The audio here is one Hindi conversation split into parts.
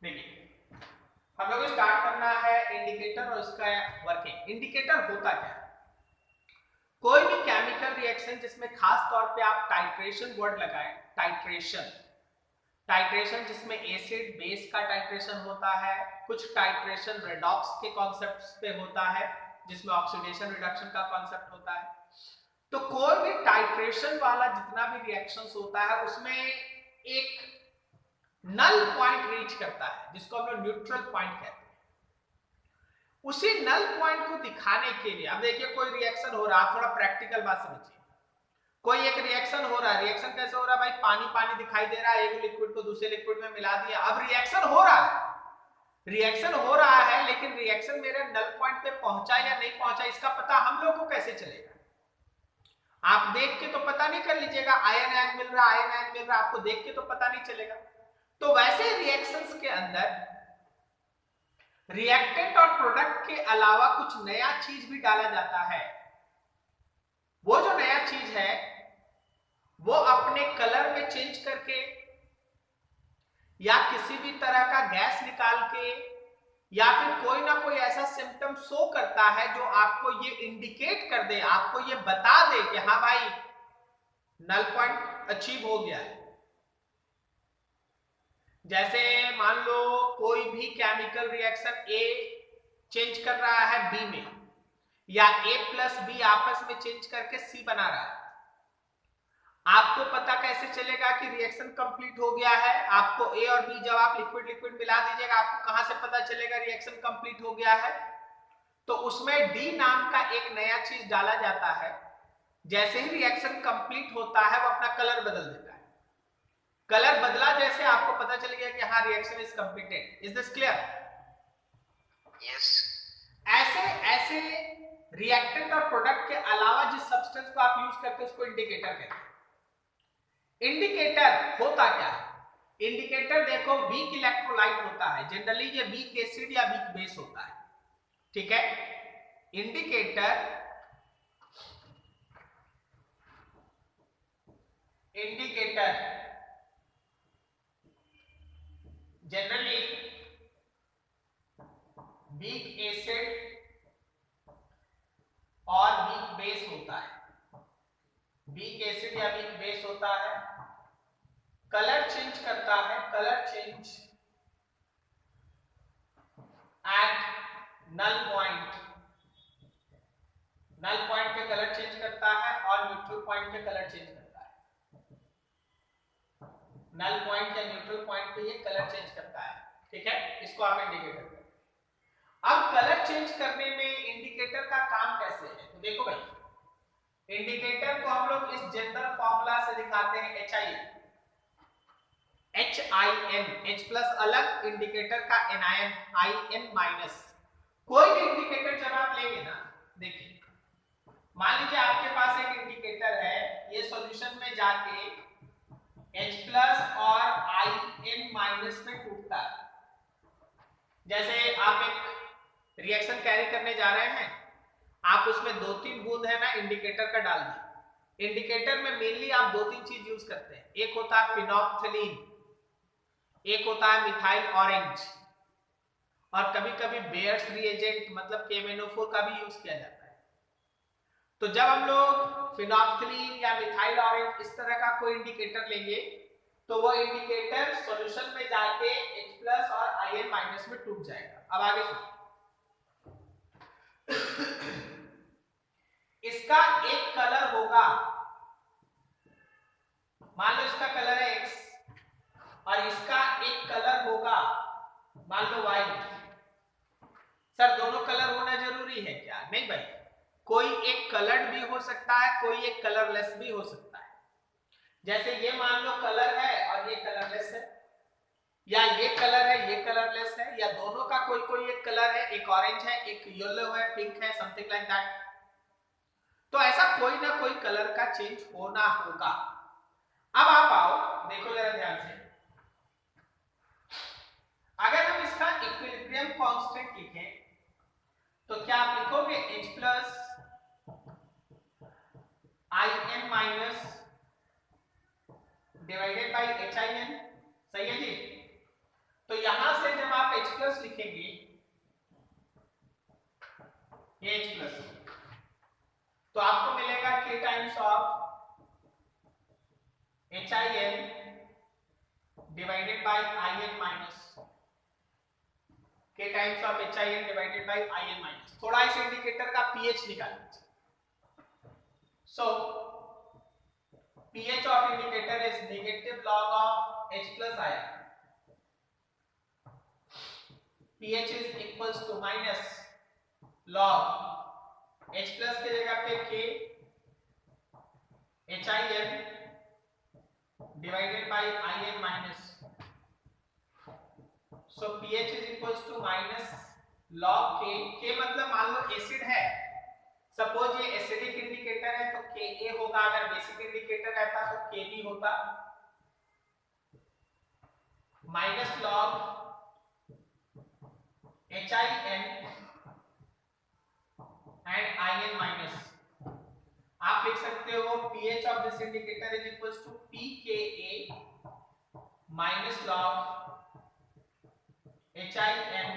देखिए हम लोग स्टार्ट करना है इंडिकेटर और उसका वर्किंग। इंडिकेटर होता क्या है? कोई भी केमिकल रिएक्शन जिसमें खास तौर पे आप टाइट्रेशन वर्ड लगाएं, टाइट्रेशन जिसमें एसिड बेस का टाइट्रेशन होता है, कुछ टाइट्रेशन रेडॉक्स के कॉन्सेप्ट्स पे होता है जिसमें ऑक्सीडेशन रिडक्शन का कॉन्सेप्ट होता है। तो कोई भी टाइट्रेशन वाला जितना भी रिएक्शंस होता है उसमें एक नल पॉइंट रीच करता है जिसको हम लोग न्यूट्रल पॉइंट कहते हैं। उसी नल पॉइंट को दिखाने के लिए अब देखिए कोई रिएक्शन हो रहा है, थोड़ा प्रैक्टिकल बात समझिए। कोई एक रिएक्शन हो रहा है, रिएक्शन कैसे हो रहा है भाई? पानी पानी दिखाई दे रहा है, एक लिक्विड को दूसरे लिक्विड में मिला दिया। अब रिएक्शन हो रहा है, लेकिन रिएक्शन मेरे नल पॉइंट पे पहुंचा या नहीं पहुंचा इसका पता हम लोग को कैसे चलेगा? आप देख के तो पता नहीं कर लीजिएगा, आयन मिल रहा, आपको देख के तो पता नहीं चलेगा। तो वैसे रिएक्शंस के अंदर रिएक्टेंट और प्रोडक्ट के अलावा कुछ नया चीज भी डाला जाता है। वो जो नया चीज है वो अपने कलर में चेंज करके या किसी भी तरह का गैस निकाल के या फिर कोई ना कोई ऐसा सिम्टम शो करता है जो आपको ये इंडिकेट कर दे, आपको ये बता दे कि हाँ भाई नल पॉइंट अचीव हो गया है। जैसे मान लो कोई भी केमिकल रिएक्शन ए चेंज कर रहा है बी में, या ए प्लस बी आपस में चेंज करके सी बना रहा है। आपको पता कैसे चलेगा कि रिएक्शन कंप्लीट हो गया है? आपको ए और बी जब आप लिक्विड लिक्विड मिला दीजिएगा, आपको कहां से पता चलेगा रिएक्शन कंप्लीट हो गया है? तो उसमें डी नाम का एक नया चीज डाला जाता है। जैसे ही रिएक्शन कंप्लीट होता है वो अपना कलर बदल देता है। कलर बदला जैसे आपको पता चल गया कि हाँ reaction is completed. Is this clear? Yes. ऐसे रिएक्टेंट और प्रोडक्ट के अलावा जिस सब्सटेंस को आप यूज करते हैं उसको इंडिकेटर कहते हैं। इंडिकेटर होता क्या है? इंडिकेटर देखो वीक इलेक्ट्रोलाइट होता है, जनरली ये वीक एसिड या वीक बेस होता है, ठीक है। इंडिकेटर जनरली वीक एसिड और वीक बेस होता है, वीक एसिड या वीक बेस होता है। कलर चेंज करता है, colour change at null point पे कलर चेंज करता है और न्यूट्रल पॉइंट पे कलर चेंज करता है। नल पॉइंट या न्यूट्रल पॉइंट पे ये कलर चेंज करता है, ठीक है। इसको आप इंडिकेटर कहते हैं। अब कलर चेंज करने में इंडिकेटर का काम कैसे है? तो देखो भाई, इंडिकेटर को हम लोग इस जनरल फॉर्मूला से दिखाते हैं HIN, H प्लस अलग, इंडिकेटर का NIN, IN माइनस। कोई भी इंडिकेटर जब आप लेंगे ना, देखिए मान लीजिए आपके पास एक इंडिकेटर है, ये सॉल्यूशन में जाके H प्लस और IN माइनस में टूटता है। जैसे आप एक रिएक्शन कैरी करने जा रहे हैं, आप उसमें 2-3 बूंद है ना इंडिकेटर का डाल दिए। इंडिकेटर में मेनली आप 2-3 चीज यूज करते हैं, एक होता है फिनोल्फथलीन, एक होता है मिथाइल ऑरेंज, और कभी कभी बेयर्स रिएजेंट मतलब KMnO4 का भी यूज किया जाता है। तो जब हम लोग फिनोल्फथलीन या मिथाइल ऑरेंज इस तरह का कोई इंडिकेटर लेंगे तो वो इंडिकेटर सॉल्यूशन में जाके H प्लस और IN माइनस में टूट जाएगा। अब आगे सुनिए, इसका एक कलर होगा, मान लो इसका कलर है X और इसका एक कलर होगा मान लो Y। सर दोनों कलर होना जरूरी है क्या? नहीं भाई, कोई एक कलर्ड भी हो सकता है, कोई एक कलरलेस भी हो सकता है। जैसे ये मान लो कलर है और ये कलरलेस है, या ये कलर है ये कलरलेस है, या दोनों का कोई एक कलर है, एक ऑरेंज है एक येलो है पिंक है, समथिंग लाइक दैट। तो ऐसा कोई ना कोई कलर का चेंज होना होगा। अब आप आओ देखो जरा ध्यान से, अगर हम इसका इक्विलिब्रियम कांस्टेंट लिखें तो क्या आप लिखोगे H plus IN minus divided by HIN, सही है जी। तो यहां से जब KH प्लस, तो आपको मिलेगा K times of HIN divided by IN minus, K times of HIN divided by IN minus. थोड़ा इस इंडिकेटर का pH निकाल लीजिए। So pH of indicator is negative log of H plus ion. pH is equals to minus log H plus के जगह पे K HIN divided by IN minus. So pH is equals to minus log K. K मतलब मान लो एसिड है, सपोज ये एसिडिक इंडिकेटर है तो Ka होगा, अगर बेसिक इंडिकेटर रहता तो Kb होता, minus log HIN and IN minus. आप लिख सकते हो pH of this indicator is equals to pKa minus log HIN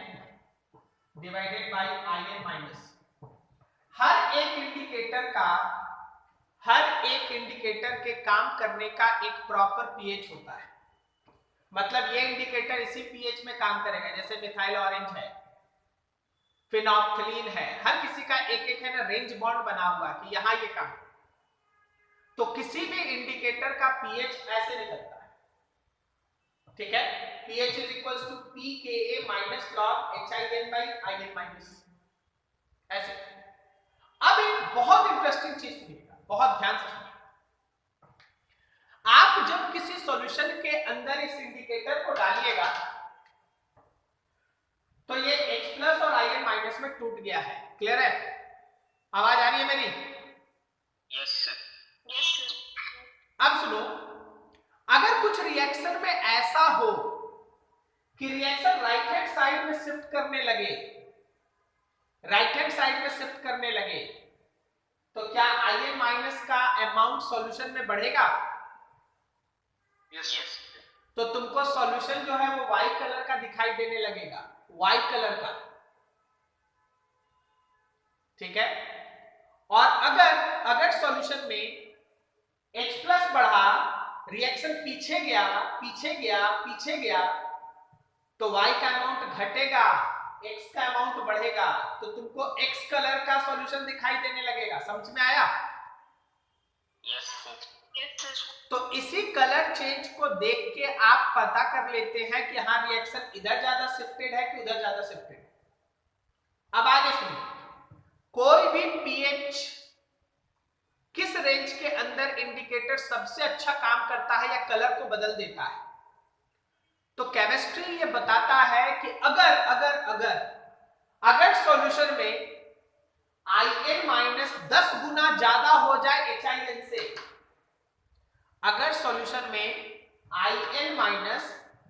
divided by IN minus. हर एक इंडिकेटर के काम करने का एक प्रॉपर पीएच होता है। मतलब ये इंडिकेटर इसी पीएच में काम करेगा, जैसे मिथाइल ऑरेंज है, फिनोप्थिलीन है, हर किसी का एक एक है ना रेंज बॉन्ड बना हुआ कि यहां ये काम। तो किसी भी इंडिकेटर का पीएच ऐसे निकलता है, ठीक है, pH is equals to pKa minus log HIN by IN minus, ऐसे। अब एक बहुत इंटरेस्टिंग चीज सुनिएगा, बहुत ध्यान से सुनिएगा। आप जब किसी सॉल्यूशन के अंदर इस इंडिकेटर को डालिएगा तो ये H प्लस और IN माइनस में टूट गया है, क्लियर है? आवाज आ रही है मेरी? Yes sir. अब सुनो, अगर कुछ रिएक्शन में ऐसा हो कि रिएक्शन राइट हैंड साइड में शिफ्ट करने लगे, तो क्या IN माइनस का अमाउंट सॉल्यूशन में बढ़ेगा? यस। तो तुमको सॉल्यूशन जो है वो व्हाइट कलर का दिखाई देने लगेगा, व्हाइट कलर का, ठीक है। और अगर सॉल्यूशन में H प्लस बढ़ा, रिएक्शन पीछे गया, तो Y का अमाउंट घटेगा, X का अमाउंट बढ़ेगा, तो तुमको X कलर का सॉल्यूशन दिखाई देने लगेगा। समझ में आया? Yes sir. तो इसी कलर चेंज को देख के आप पता कर लेते हैं कि हाँ रिएक्शन इधर ज्यादा शिफ्टेड है कि उधर ज्यादा शिफ्टेड है। अब आगे सुनिए, कोई भी पीएच किस रेंज के अंदर इंडिकेटर सबसे अच्छा काम करता है या कलर को बदल देता है? तो केमिस्ट्री ये बताता है कि अगर सॉल्यूशन में IN माइनस 10 गुना ज्यादा हो जाए HIN से, अगर सॉल्यूशन में IN माइनस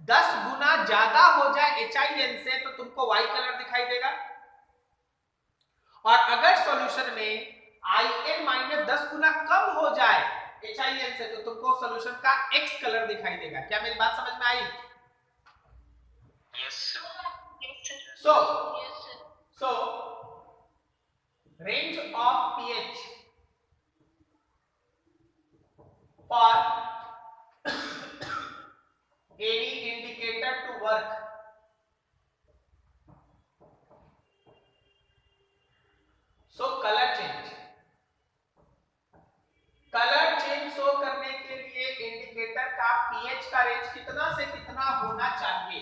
10 गुना ज्यादा हो जाए HIN से तो तुमको वाई कलर दिखाई देगा, और अगर सॉल्यूशन में IN माइनस 10 गुना कम हो जाए HIN से तो तुमको सॉल्यूशन का X कलर दिखाई देगा। क्या मेरी बात समझ में आई? Yes sir. So range of pH for any indicator to work, so color change show करने के लिए इंडिकेटर का pH का रेंज कितना से कितना होना चाहिए?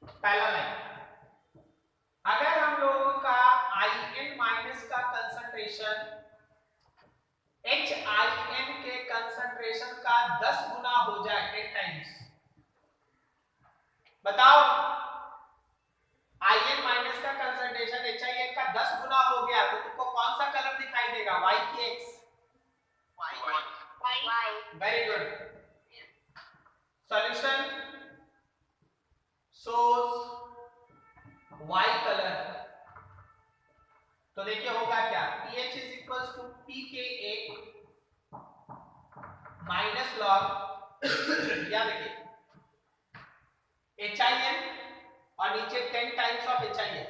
पहला लाइन, अगर हम लोगों का IN माइनस का कंसंट्रेशन HIN के कंसंट्रेशन का 10 गुना हो जाए, 10 टाइम्स, बताओ IN माइनस का कंसंट्रेशन HIN का 10 गुना हो गया तो तुमको कौन सा कलर दिखाई देगा, Y की X? Very good. Solution shows Y colour, तो देखिए होगा क्या, pH is equals to pKa minus log या देखिए HIN और नीचे 10 टाइम्स ऑफ HIN,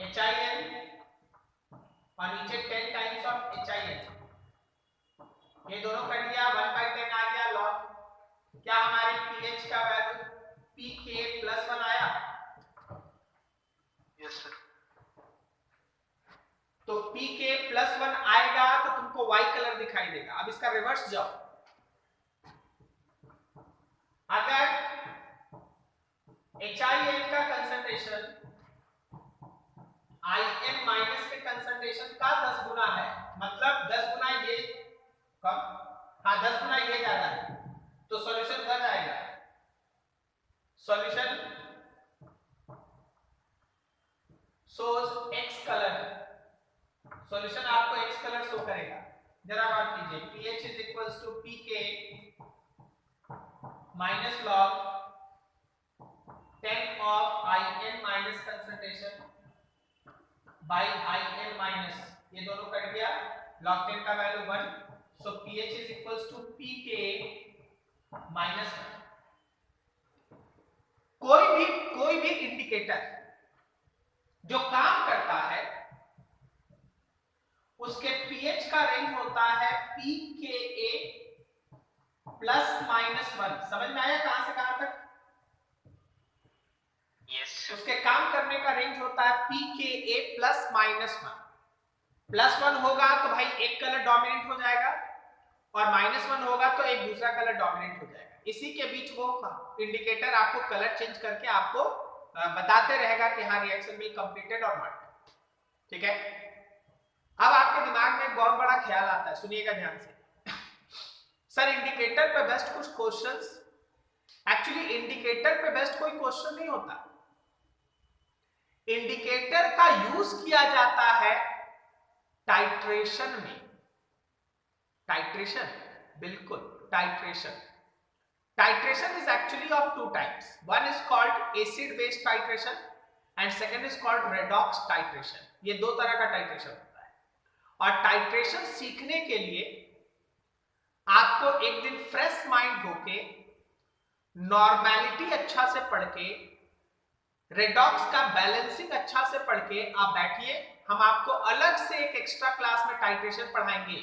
HIN और नीचे 10 टाइम्स ऑफ HIN, ये दोनों कर दिया, 1/10 आ गया लॉग। क्या हमारे pH का वैल्यू pK +1 आया? Yes sir. तो pK +1 आएगा तो तुमको Y कलर दिखाई देगा। अब इसका रिवर्स जाओ, अगर HIN का कंसंट्रेशन IN माइनस के कंसंट्रेशन का 10 गुना है, मतलब 10 गुना ये कम, हाँ 10 गुना ये ज्यादा है, तो सॉल्यूशन बन जाएगा। Solution shows X colour, solution आपको X कलर शो करेगा। जरा बात कीजिए, pH is equals to pK minus log 10 of IN minus concentration by IN minus, ये दोनों कट गया, log 10 का value 1, so pH is equals to pK minus 1। कोई भी इंडिकेटर जो काम करता है उसके pH का रेंज होता है pKa ±1। समझ में आया कहां से कहां तक? Yes sir. उसके काम करने का रेंज होता है pKa ±1। +1 होगा तो भाई एक कलर डोमिनेंट हो जाएगा और -1 होगा तो एक दूसरा कलर डोमिनेंट हो जाएगा। इसी के बीच वो इंडिकेटर आपको कलर चेंज करके आपको बताते रहेगा कि हाँ रिएक्शन विल कंप्लीटेड और नॉट। ठीक है, अब आपके दिमाग में एक बहुत बड़ा ख्याल आता है, सुनिएगा ध्यान से। सर इंडिकेटर पे बेस्ट कुछ क्वेश्चंस, एक्चुअली इंडिकेटर पे बेस्ट कोई क्वेश्चन नहीं होता। इंडिकेटर का यूज किया जाता है टाइट्रेशन में। टाइट्रेशन, बिल्कुल titration. Titration is actually of two types. One is called acid base titration and second is called redox titration. ये दो तरह का टाइट्रेशन होता है। और टाइट्रेशन सीखने के लिए आपको एक दिन फ्रेश माइंड होके नॉर्मेलिटी अच्छा से पढ़ के, रेडॉक्स का बैलेंसिंग अच्छा से पढ़ के आप बैठिए, हम आपको अलग से एक एक्स्ट्रा क्लास में टाइट्रेशन पढ़ाएंगे।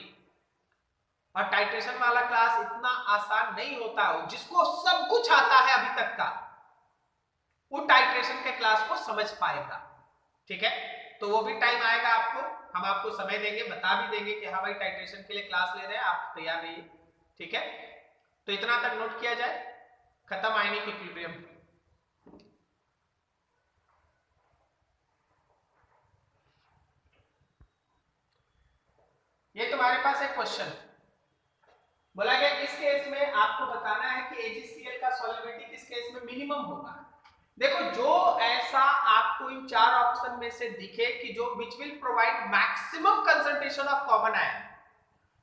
और टाइट्रेशन वाला क्लास इतना आसान नहीं होता है, जिसको सब कुछ आता है अभी तक का वो टाइट्रेशन के क्लास को समझ पाएगा। ठीक है, तो वो भी टाइम आएगा, आपको हम आपको समय देंगे, बता भी देंगे कि हाँ भाई टाइट्रेशन के लिए क्लास ले रहे हैं, आप तैयार रहिए। ठीक है, तो इतना तक नोट किया जाए, खत्म आयनिक इक्विलिब्रियम। ये तुम्हारे पास एक क्वेश्चन बोला गया, इस केस में आपको बताना है कि AgCl का सॉल्युबिलिटी किस केस में मिनिमम होगा। देखो, जो ऐसा आपको इन चार ऑप्शन में से दिखे कि जो which will provide maximum concentration of common ion,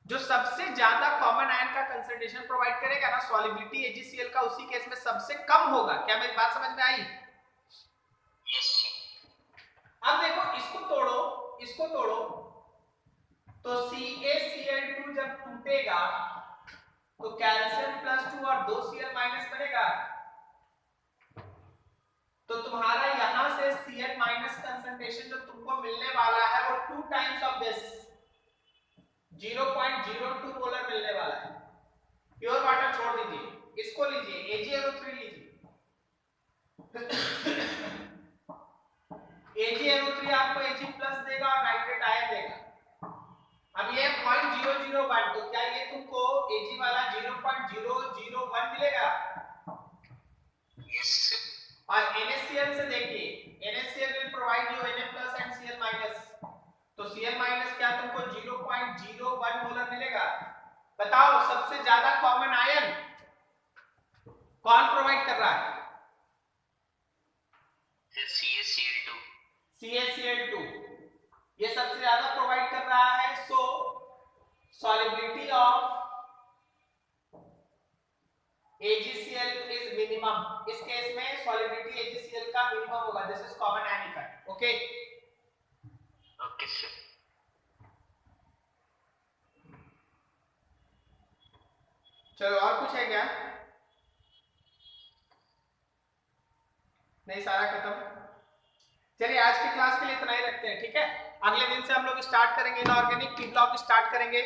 जो सबसे ज्यादा कॉमन आयन का कंसंट्रेशन प्रोवाइड करेगा ना, सॉल्युबिलिटी AgCl का उसी केस में सबसे कम होगा। क्या मेरी बात समझ में आई? यस। अब देखो, इसको तोड़ो तो CaCl2 जब टूटेगा तो कैल्शियम +2 और 2 Cl- बनेगा, तो तुम्हारा यहां से Cl- कंसंट्रेशन जो तुमको मिलने वाला है वो 2 टाइम्स ऑफ दिस 0.02 मोलर मिलने वाला है। प्योर वाटर छोड़ दीजिए, इसको लीजिए, AgNO3 लीजिए। AgNO3 आपको Ag+ देगा और नाइट्रेट आयन देगा। अब ये 0.001, तो क्या ये तुमको Ag वाला 0.001 मिलेगा? यस। और NaCl से देखिए, NaCl will provide you Na+ and Cl-, तो Cl- क्या तुमको 0.01 मोलर मिलेगा? बताओ सबसे ज्यादा कॉमन आयन कौन प्रोवाइड कर रहा है? CaCl2। CaCl2 ये सबसे ज्यादा प्रोवाइड कर रहा है। सो solubility of AgCl is minimum। इस केस में solubility AgCl का मिनिमम होगा। This is common ion effect. Okay, okay sir. चलो और कुछ है क्या? नहीं, सारा खत्म। चलिए आज की क्लास के लिए इतना ही रखते हैं, ठीक है। अगले दिन से हम लोग स्टार्ट करेंगे इनऑर्गेनिक, पी ब्लॉक स्टार्ट करेंगे।